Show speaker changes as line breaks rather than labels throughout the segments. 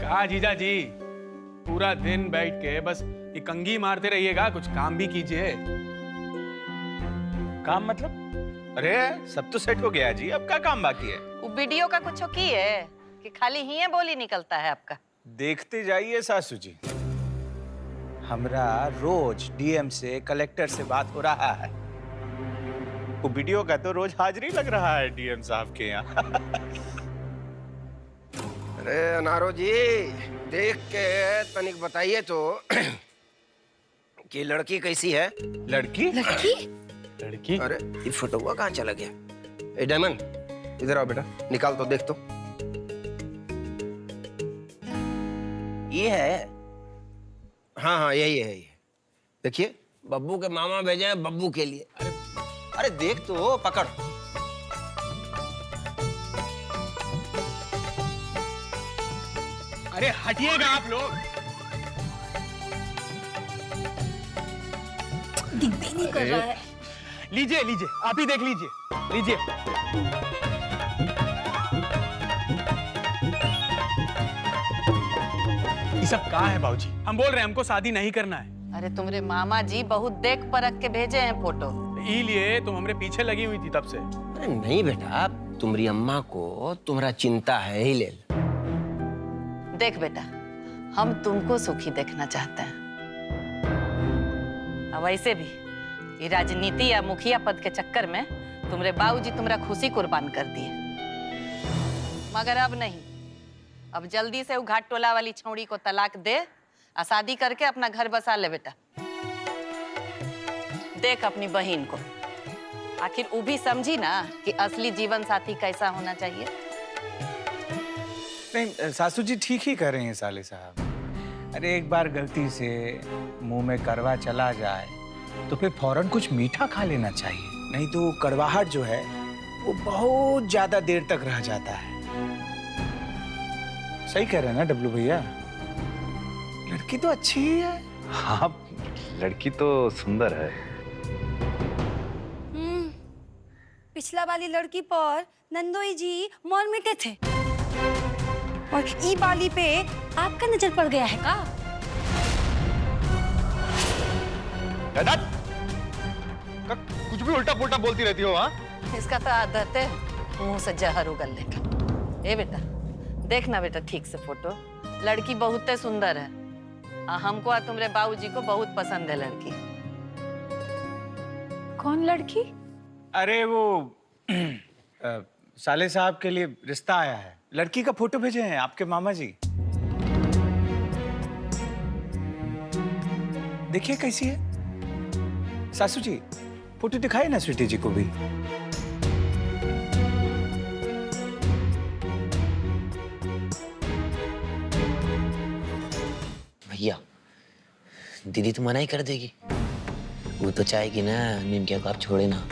क्या जीजा जी, पूरा दिन बैठ के बस ये कंघी मारते रहिएगा, कुछ काम भी कीजिए।
काम मतलब? अरे सब तो सेट हो गया जी, अब क्या काम बाकी है?
वो वीडियो का कुछ की है कि खाली ही है बोली निकलता है आपका?
देखते जाइए सासू जी, हमरा रोज डीएम से कलेक्टर से बात हो रहा है। वो वीडियो का तो रोज हाजिरी लग रहा है डीएम साहब के यहाँ।
अरे अनारो जी, देख के तनिक बताइए तो कि लड़की कैसी है?
लड़की?
लड़की?
लड़की?
अरे ये फोटोआ कहाँ चला गया? ए डायमंड, इधर आओ बेटा, निकाल तो देख तो। ये है? हाँ हाँ यही है, यही है। देखिए, बब्बू के मामा भेजे हैं बब्बू के लिए। अरे देख तो, पकड़।
अरे हटिएगा आप लोग।
दिख भी नहीं कर रहा है।
लीजिए लीजिए, आप ही देख लीजिए, लीजिए। ये सब कहाँ है बाबूजी? हम बोल रहे हैं हमको शादी नहीं करना है।
अरे तुम्हारे मामा जी बहुत देख परख के भेजे हैं फोटो।
इसलिए तुम हमरे पीछे लगी हुई थी तब से।
अरे नहीं बेटा, तुम्हारी अम्मा को तुम्हारा चिंता है ही ले।
देख बेटा, हम तुमको सुखी देखना चाहते हैं। अब वैसे भी ये राजनीति या मुखिया पद के चक्कर में तुम्हारे बाबूजी तुम्हारा खुशी कुर्बान कर दिए। मगर अब नहीं, अब जल्दी से वो घाट टोला वाली छौड़ी को तलाक दे और शादी करके अपना घर बसा ले बेटा। देख अपनी बहन को, आखिर वो भी समझी ना कि असली जीवन साथी कैसा होना चाहिए।
नहीं सासू जी ठीक ही कर रहे हैं साले साहब। अरे एक बार गलती से मुंह में कड़वा चला जाए तो फिर फौरन कुछ मीठा खा लेना चाहिए, नहीं तो कड़वाहट जो है वो बहुत ज्यादा देर तक रह जाता है। सही कह रहे हैं ना डब्लू भैया? लड़की तो अच्छी ही है।
हाँ, लड़की तो सुंदर है।
पिछला वाली लड़की पर नंदोई जी मॉल मिटे थे और ई वाली पे आपका नजर पड़ गया है का?
कुछ भी उल्टा पुल्टा बोलती रहती हो। हाँ,
इसका तो आदत है मुंह से जहर उगलने का। ए बेटा, देखना बेटा ठीक से फोटो, लड़की बहुत सुंदर है। हमको और तुम्हारे बाबूजी को बहुत पसंद है लड़की।
कौन लड़की?
अरे वो साले साहब के लिए रिश्ता आया है, लड़की का फोटो भेजे हैं आपके मामा जी। देखिए कैसी है। सासू जी फोटो दिखाई ना स्वीटी जी को भी।
भैया, दीदी तो मना ही कर देगी। वो तो चाहेगी ना निमकिया को आप छोड़े ना।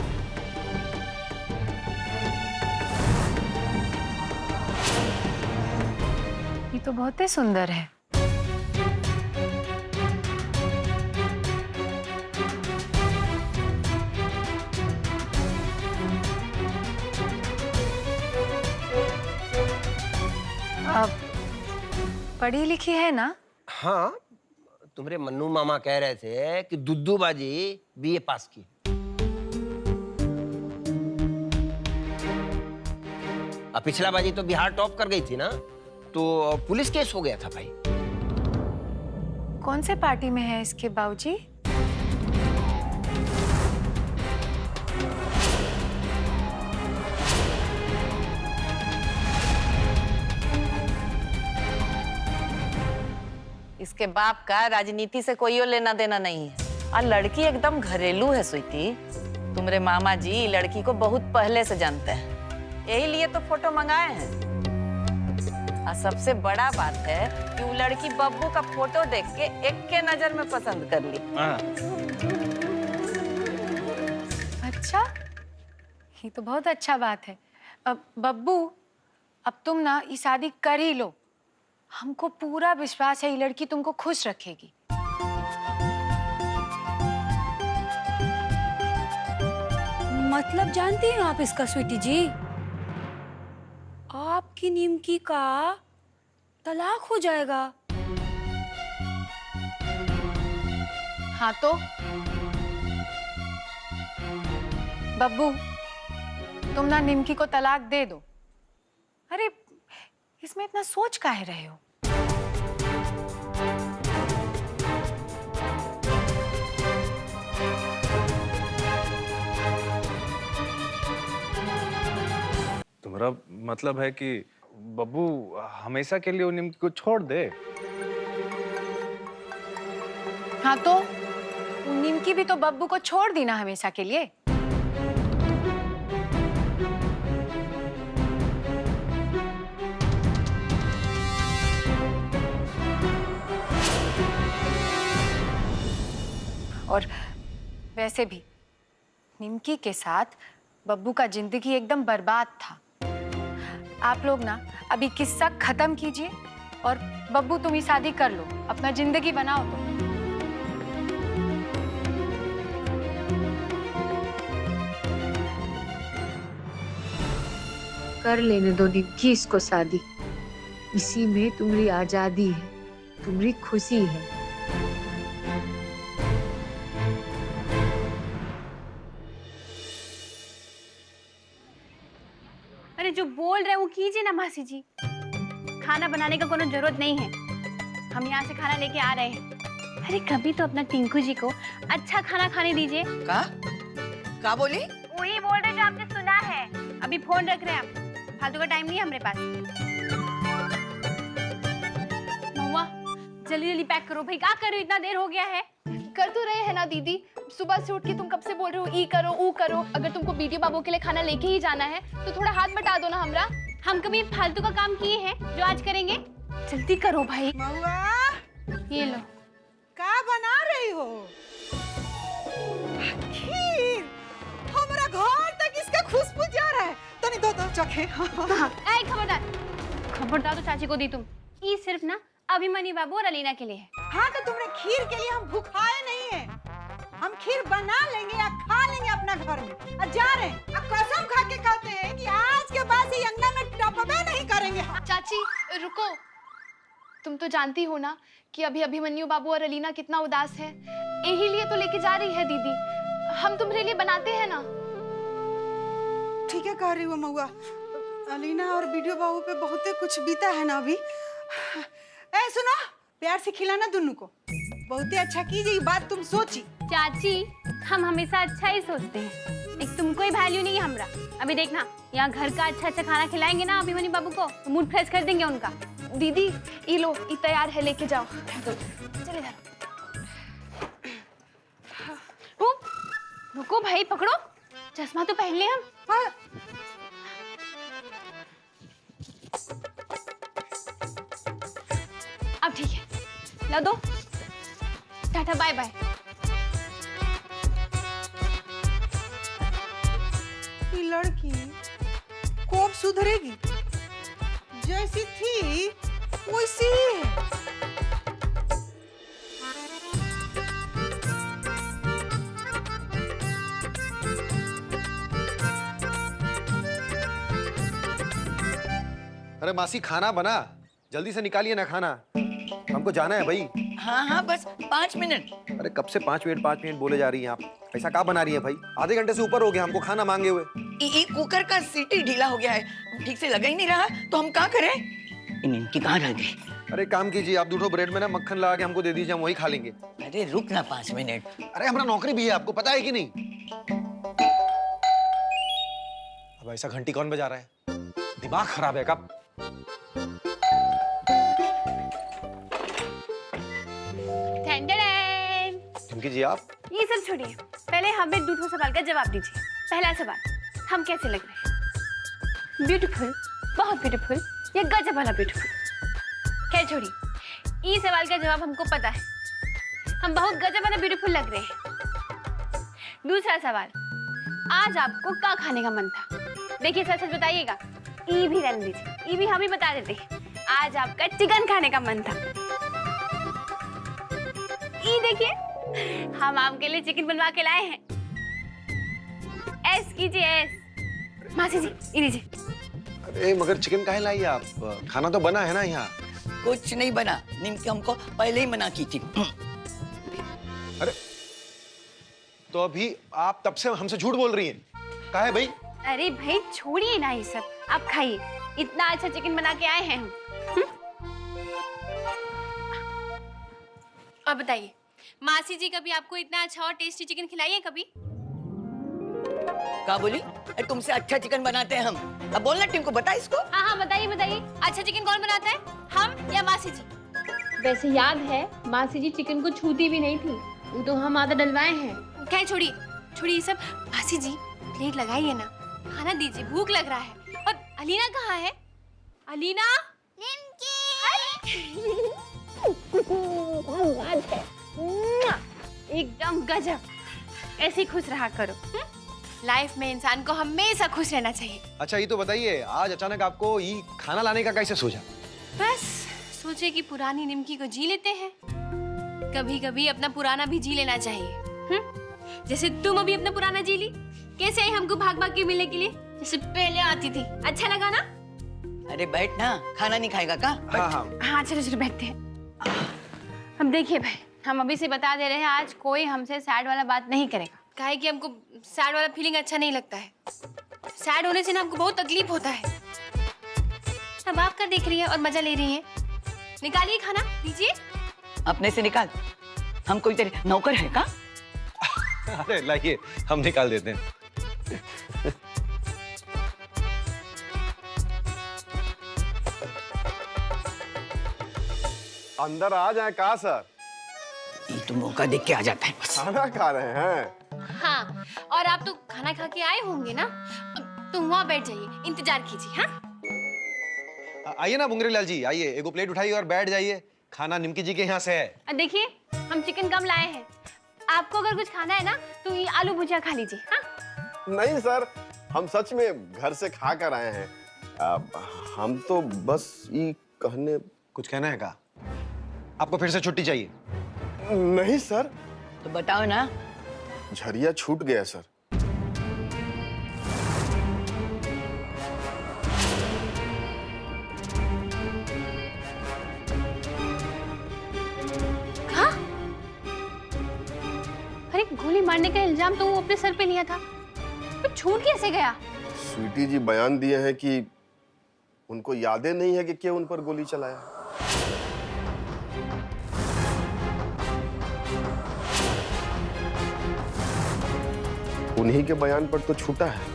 ये तो बहुत ही सुंदर है। अब पढ़ी लिखी है ना?
हाँ, तुम्हारे मन्नू मामा कह रहे थे कि दुद्दू बाजी बीए पास की। अब पिछला बाजी तो बिहार टॉप कर गई थी ना, तो पुलिस केस हो गया था भाई।
कौन से पार्टी में है इसके बाबूजी?
इसके बाप का राजनीति से कोई लेना देना नहीं है। और लड़की एकदम घरेलू है स्वीटी। तुम्हारे मामा जी लड़की को बहुत पहले से जानते हैं, यही लिए तो फोटो मंगाए हैं। और सबसे बड़ा बात है कि वो लड़की बब्बू का फोटो देख के एक के नजर में पसंद कर ली।
अच्छा, ये तो बहुत अच्छा बात है। अब बब्बू, अब तुम ना ये शादी कर ही लो। हमको पूरा विश्वास है ये लड़की तुमको खुश रखेगी।
मतलब जानती हैं आप इसका स्वीटी जी? आपकी निमकी का तलाक हो जाएगा।
हाँ तो बब्बू, तुम ना निमकी को तलाक दे दो। अरे इसमें इतना सोच काहे रहे हो?
तुम्हारा मतलब है कि बब्बू हमेशा के लिए उन निम्की को छोड़ दे?
हाँ तो वो निमकी भी तो बब्बू को छोड़ दी ना हमेशा के लिए। और वैसे भी निमकी के साथ बब्बू का जिंदगी एकदम बर्बाद था। आप लोग ना अभी किस्सा खत्म कीजिए और बब्बू तुम ही शादी कर लो, अपना जिंदगी बनाओ तो।
कर लेने दो निमकी इसको शादी। इसी में तुम्हारी आजादी है, तुम्हारी खुशी है।
अरे जो बोल रहे हैं वो कीजिए ना मासी जी। खाना बनाने का कोई जरूरत नहीं है, हम यहाँ से खाना लेके आ रहे हैं। अरे कभी तो अपना टिंकू जी को अच्छा खाना खाने दीजिए।
का बोली?
वही बोल रहे जो आपने सुना है। अभी फोन रख रहे हैं हम, फालतू का टाइम नहीं है हमारे पास। महुआ जल्दी जल्दी पैक करो भाई, क्या कर रहे हो, इतना देर हो गया है।
कर तो रहे हैं ना दीदी, सुबह से उठ के तुम कब से बोल रहे हो ई करो ऊ करो। अगर तुमको बीडियो बाबू के लिए खाना लेके ही जाना है तो थोड़ा हाथ बटा दो ना हमरा।
हम कभी फालतू का काम किए हैं जो आज करेंगे? जल्दी करो भाई।
महुआ,
ये लो।
का बना रही हो? खीर। हमारा घर तक इसका खुशबू जा रहा है। तनी दो चखे।
ऐ खबरदार, खबरदार तो चाची को दी तुम। ये सिर्फ ना अभिमन्यु बाबू और अलीना के लिए है।
हाँ तो तुमने खीर के लिए हम भूखाए नहीं है। हम खीर बना लेंगे या खा लेंगे अपना घर में। और जा रहे हैं। अब कसम खा के कहते हैं कि आज के बाद से अंगना में टपबे नहीं करेंगे।
चाची रुको, तुम तो जानती हो ना कि अभी अभिमन्यु बाबू और अलीना कितना उदास है। यही लिए तो लेके जा रही है दीदी। हम तुम्हारे लिए बनाते हैं ना।
ठीक है कह रही हो महुआ। अलीना और वीडियो बाबू पे बहुत कुछ बीता है ना अभी। ए सुनो, प्यार से खिलाना दोनों को। बहुत अच्छा कीजिए, ये बात तुम सोची।
चाची हम हमेशा अच्छा ही सोचते हैं, एक तुमको ही वैल्यू नहीं है हमरा। अभी देखना, यहाँ घर का अच्छा अच्छा खाना खिलाएंगे ना अभिमन्यु बाबू को, तो मूड फ्रेश कर देंगे उनका।
दीदी ये लो, ये तैयार है, लेके जाओ। चले जाओ।
रुको भाई, पकड़ो चश्मा तो पहन ले हम। अब ठीक है, ला दो। Tata bye bye.
ये लड़की कब सुधरेगी? जैसी थी वैसी ही है।
अरे मासी खाना बना, जल्दी से निकालिए ना खाना, हमको जाना है भाई।
हाँ बस 5 मिनट।
अरे कब से 5 मिनट बोले जा रही हैं आप? ऐसा क्या बना रही है भाई? आधे घंटे से ऊपर हो गया हमको खाना मांगे हुए।
कुकर का सीटी ढीला हो गया है, ठीक से लगा ही नहीं रहा, तो हम क्या करें? इनकी कहाँ रह गई?
अरे काम कीजिए, आप 2 ब्रेड में ना मक्खन लगा के हमको दे दीजिए, हम वही खा लेंगे।
अरे रुक ना 5 मिनट।
अरे हमारा नौकरी भी है, आपको पता है कि नहीं? अब ऐसा घंटी कौन बजा रहा है? दिमाग खराब है कब? टिंकी जी आप
ये सब छोड़िए, पहले हमें 2 सवाल का जवाब दीजिए। पहला सवाल, हम कैसे लग रहे हैं? ब्यूटीफुल, बहुत ब्यूटीफुल या गजब वाला ब्यूटीफुल? खैर छोड़िए, ये सवाल का जवाब हमको पता है, हम बहुत गजब वाला ब्यूटीफुल लग रहे हैं। दूसरा सवाल, आज आपको क्या खाने का मन था? देखिए सच सच बताइएगा, ये भी रहने दीजिए, ये भी हम ही बता देते हैं। आज आपका चिकन खाने का मन था। ये देखिए, हम आपके लिए चिकन बनवा के लाए हैं। ऐस कीजिए, ऐस। मासी जी ये लीजिए।
अरे मगर चिकन काहे लाई आप? खाना तो बना है ना यहाँ।
कुछ नहीं बना, निमकी हमको पहले ही मना की थी।
अरे तो अभी आप तब से हमसे झूठ बोल रही हैं? कहा है भाई?
अरे भाई छोड़िए ना ये सब, आप खाइए, इतना अच्छा चिकन बना के आए हैं हम। और बताइए, मासी जी कभी आपको इतना अच्छा और टेस्टी चिकन खिलाई है कभी?
क्या बोली? अरे तुमसे अच्छा चिकन बनाते हैं हम। अब बोलना टीम को, बता इसको।
हाँ हाँ बताइए बताइए, अच्छा चिकन कौन बनाता है, हम या मासी जी? वैसे याद है मासी जी चिकन को छूती भी नहीं थी, वो तो हम आधा डलवाए हैं। क्या छोड़िए छोड़िए सब, मासी जी प्लेट लगाइए ना, खाना दीजिए, भूख लग रहा है। और अलीना कहाँ है? अलीना एकदम गजब, ऐसे ही खुश रहा करो। लाइफ में इंसान को हमेशा खुश रहना चाहिए।
अच्छा ये तो बताइए, आज अचानक आपको ये खाना लाने का कैसे सोचा?
बस सोचे कि पुरानी निमकी को जी लेते हैं, कभी कभी अपना पुराना भी जी लेना चाहिए। जैसे तुम अभी अपना पुराना जी ली, कैसे आई हमको भाग भाग के मिलने के लिए, जैसे पहले आती थी। अच्छा लगा ना?
अरे बैठ ना, खाना नहीं खाएगा का?
हाँ हाँ
हाँ चलो चलो बैठते हैं। अब देखिए भाई, हम अभी से बता दे रहे हैं, आज कोई हमसे सैड वाला बात नहीं करेगा। काहे कि हमको सैड वाला फीलिंग अच्छा नहीं लगता है। सैड होने से ना हमको बहुत तकलीफ होता है। अब आप कर देख रही है और मजा ले रही है, निकालिए खाना दीजिए।
अपने से निकाल, हम कोई तेरे नौकर है का?
अरे लाइए, हम निकाल देते हैं।
अंदर आ जाए का सर?
ये तो मौका देख के आ जाता है बस।
खाना खा रहे हैं?
हाँ, और आप तो खाना खा के आए होंगे ना, तो वहाँ बैठ जाइए, इंतजार कीजिए। हाँ
आइए ना बुंगरी लाल जी, आइए, एगो प्लेट उठाइए और बैठ जाइए। खाना निमकी जी के यहाँ से है।
देखिए हम चिकन कम लाए हैं, आपको अगर कुछ खाना है ना तो ये आलू भुजिया खा लीजिए। हाँ
नहीं सर, हम सच में घर से खा कर आए हैं। हम तो बस ये कहने।
कुछ कहना है का? आपको फिर से छुट्टी चाहिए?
नहीं सर।
तो बताओ ना।
झरिया छूट गया सर।
हाँ? अरे गोली मारने का इल्जाम तो वो अपने सर पे लिया था, तो छूट कैसे गया?
स्वीटी जी बयान दिए हैं कि उनको यादें नहीं है कि क्यों उन पर गोली चलाया। उन्हीं के बयान पर तो छूटा है।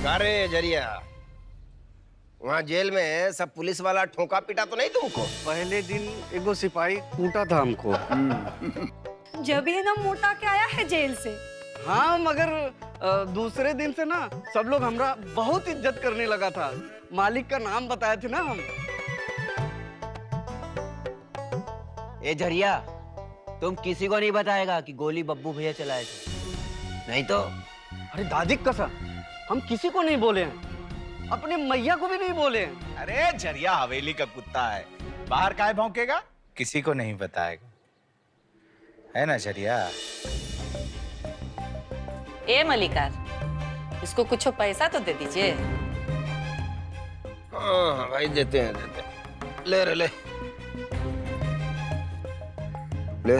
अरे जरिया, वहाँ जेल में सब पुलिस वाला ठोका पीटा तो नहीं तुमको?
पहले दिन एगो सिपाही कूटा था हमको।
जब ये ना मोटा के आया है जेल से।
हाँ मगर दूसरे दिन से ना सब लोग हमरा बहुत इज्जत करने लगा था। मालिक का नाम बताए थे ना हम।
ए झरिया, तुम किसी को नहीं बताएगा कि गोली बब्बू भैया चलाए थे, नहीं तो।
अरे दादी कसम, हम किसी को नहीं बोले हैं, अपने मैया को भी नहीं बोले हैं।
अरे झरिया हवेली का कुत्ता है, बाहर काहे भौंकेगा? किसी को नहीं बताएगा, है ना झरिया?
ए मलिकार, इसको कुछ पैसा तो दे दीजिए।
हाँ भाई देते हैं, देते हैं। ले रे ले ले।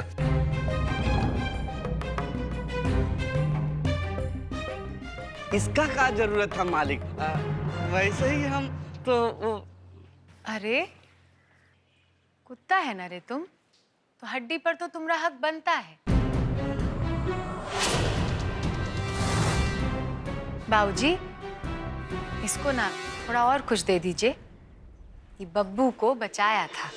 इसका क्या जरूरत था मालिक? वैसे ही हम तो वो।
अरे कुत्ता है ना रे तुम, तो हड्डी पर तो तुम्हारा हक बनता है। बाबूजी, इसको ना थोड़ा और कुछ दे दीजिए, ये बब्बू को बचाया था।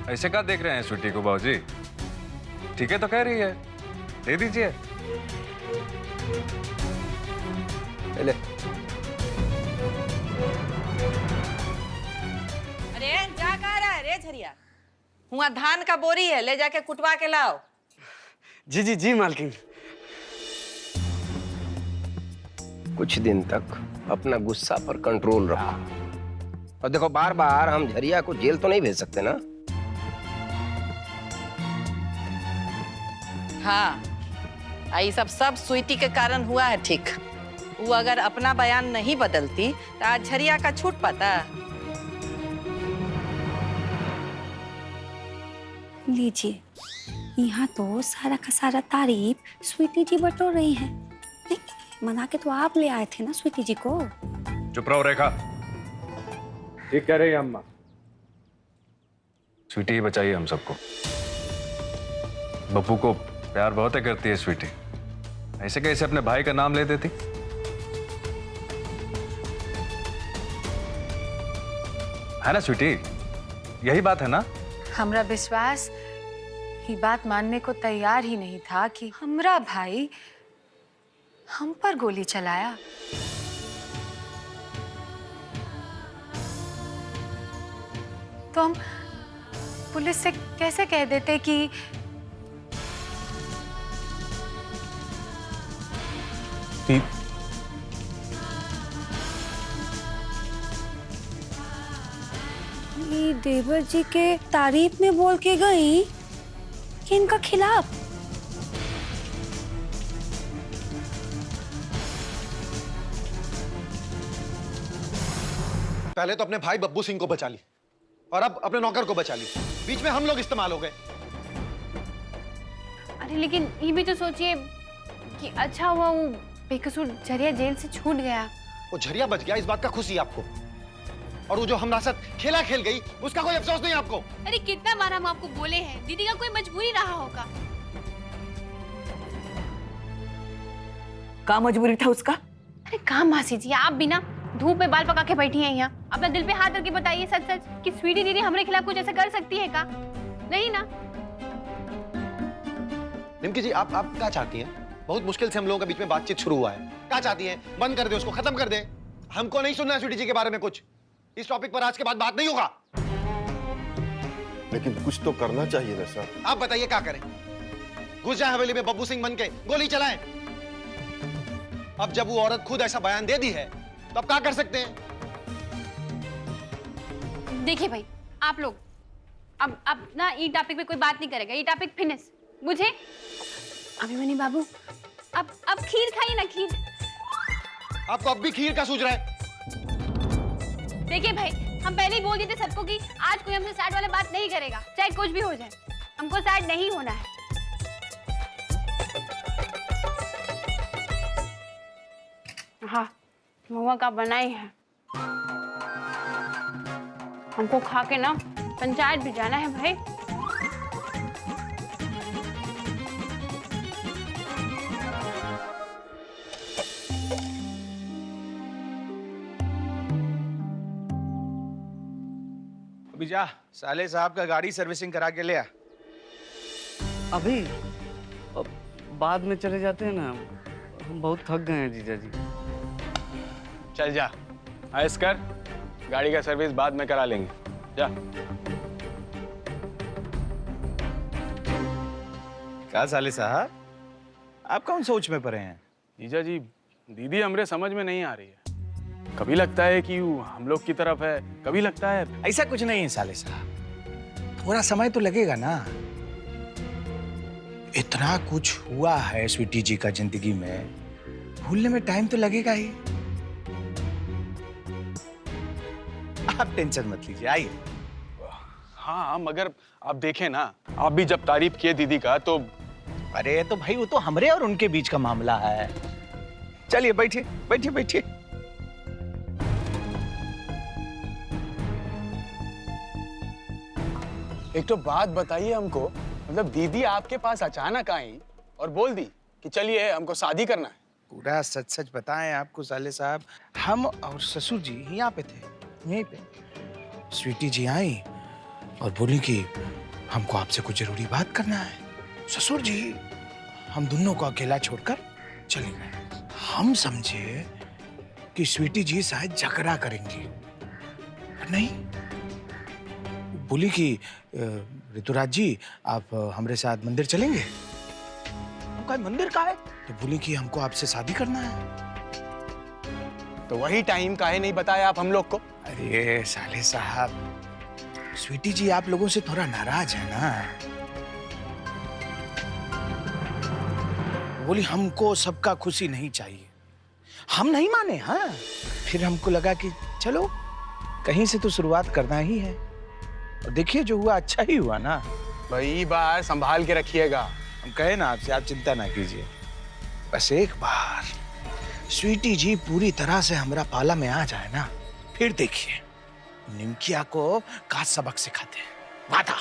ऐसे क्या देख रहे हैं स्वीटी को बाबूजी? ठीक है तो कह रही है, दे दीजिए।
ले।
अरे जा कहाँ रहा है रे झरिया? हुआ धान का बोरी है, ले जाके कुटवा के लाओ।
जी जी जी मालकिन।
कुछ दिन तक अपना गुस्सा पर कंट्रोल रखो। और देखो, बार बार हम झरिया को जेल तो नहीं भेज सकते ना।
हाँ, ये सब स्वीटी के कारण हुआ है। ठीक, वो अगर अपना बयान नहीं बदलती तो आज झरिया का छूट पाता।
लीजिए, यहाँ तो सारा का सारा तारीफ स्वीटी जी बटोर रही हैं। नहीं, मना के तो आप ले आए थे ना स्वीटी जी को।
चुप रहो रेखा। ठीक कह रही है अम्मा। स्वीटी ही बचाइए हम सबको। बब्बू को प्यार बहुत है करती है स्वीटी। ऐसे कैसे अपने भाई का नाम ले देती। है ना स्वीटी, यही बात है ना।
हमरा विश्वास ये बात मानने को तैयार ही नहीं था कि हमरा भाई हम पर गोली चलाया। तो हम पुलिस से कैसे कह देते कि
ये देवर जी के तारीफ में बोल के गई कि इनका खिलाफ।
पहले तो अपने भाई बब्बू सिंह को बचा ली और अब अपने नौकर को बचा ली। बीच में हम लोग इस्तेमाल हो गए।
अरे लेकिन ये भी तो सोचिए कि अच्छा हुआ वो बेकसूर झरिया जेल से छूट गया।
वो झरिया बच गया, इस बात का खुशी है आपको। और वो जो हमारे साथ खेला खेल गई, उसका कोई अफसोस नहीं आपको।
अरे कितना बार हम आपको बोले हैं, दीदी का कोई मजबूरी रहा होगा।
क्या मजबूरी था उसका?
अरे काम मासी जी, आप भी ना धूप में बाल पका के बैठी हैं यहाँ। अपना दिल पे हाथ रख के बताइए सच सच कि स्वीटी दीदी हमारे खिलाफ कुछ ऐसा कर सकती है का? नहीं ना।
निमकी जी, आप क्या चाहती हैं? बहुत मुश्किल से हम लोगों के बीच में बातचीत शुरू हुआ है। क्या चाहती हैं? बंद कर दे उसको, खत्म कर दे। हमको नहीं सुनना है स्वीटी जी के बारे में कुछ। इस टॉपिक पर आज के बाद बात नहीं होगा।
लेकिन कुछ तो करना चाहिए ना सर।
आप बताइए क्या करें? घुस जाए हवेली में बब्बू सिंह बन के गोली चलाएं? अब जब वो औरत खुद ऐसा बयान दे दी है तो अब क्या कर सकते हैं?
देखिए भाई, आप लोग अब ना ये टॉपिक पे कोई बात नहीं करेगा। ये टॉपिक फिनिश। मुझे अभिमन्यु बाबू अब खीर खाइए ना, खीर।
आपको अब भी खीर का सूझ रहा है?
देखिए भाई, हम पहले ही बोल दिए थे सबको कि आज कोई हमसे सैड वाला बात नहीं करेगा, चाहे कुछ भी हो जाए। हमको सैड नहीं होना है। हाँ, महुआ का बनाई है। हमको खा के ना पंचायत भी जाना है भाई।
अभी जा, साले साहब का गाड़ी सर्विसिंग करा के ले आ।
अभी बाद में चले जाते हैं ना, हम बहुत थक गए हैं जीजा जी।
चल जा, ऐस कर, गाड़ी का सर्विस बाद में करा लेंगे। जा।
क्या साले साहब, आप कौन सोच में पड़े हैं?
जीजा जी, दीदी हमरे समझ में नहीं आ रही है। कभी लगता है कि वो हम लोग की तरफ है, कभी लगता है
ऐसा कुछ नहीं है साले साहब, थोड़ा समय तो लगेगा ना। इतना कुछ हुआ है स्वीटी जी का जिंदगी में, भूलने में टाइम तो लगेगा ही। आप टेंशन मत लीजिए, आइए।
हाँ, मगर आप देखें ना, आप भी जब तारीफ किए दीदी का तो
अरे तो भाई वो तो हमरे और उनके बीच का मामला है। चलिए बैठिए बैठिए बैठिए।
एक तो बात बताइए हमको, मतलब दीदी आपके पास अचानक आई और बोल दी कि चलिए हमको शादी करना है।
पूरा सच सच बताएं आपको साले साहब, हम और ससुर जी यहाँ पे थे, यहीं पे। स्वीटी जी आई और बोली कि हमको आपसे कुछ जरूरी बात करना है। ससुर जी हम दोनों को अकेला छोड़कर चले गए। हम समझे कि स्वीटी जी शायद झगड़ा करेंगी, पर नहीं। बोली कि ऋतुराज जी आप हमारे साथ मंदिर चलेंगे? हम कहा मंदिर का है? तो बोली कि हमको आपसे शादी करना है।
तो वही टाइम काहे नहीं बताया आप हम लोग को?
अरे साले साहब, स्वीटी जी आप लोगों से थोड़ा नाराज है ना। बोली हमको सबका खुशी नहीं चाहिए। हम नहीं माने। हाँ, फिर हमको लगा कि चलो कहीं से तो शुरुआत करना ही है, और देखिए जो हुआ अच्छा ही हुआ ना।
भाई बार संभाल के रखिएगा।
हम कहे ना आपसे, आप चिंता ना कीजिए। बस एक बार स्वीटी जी पूरी तरह से हमारा पाला में आ जाए ना, फिर देखिए निमकिया को का सबक सिखाते हैं। वादा।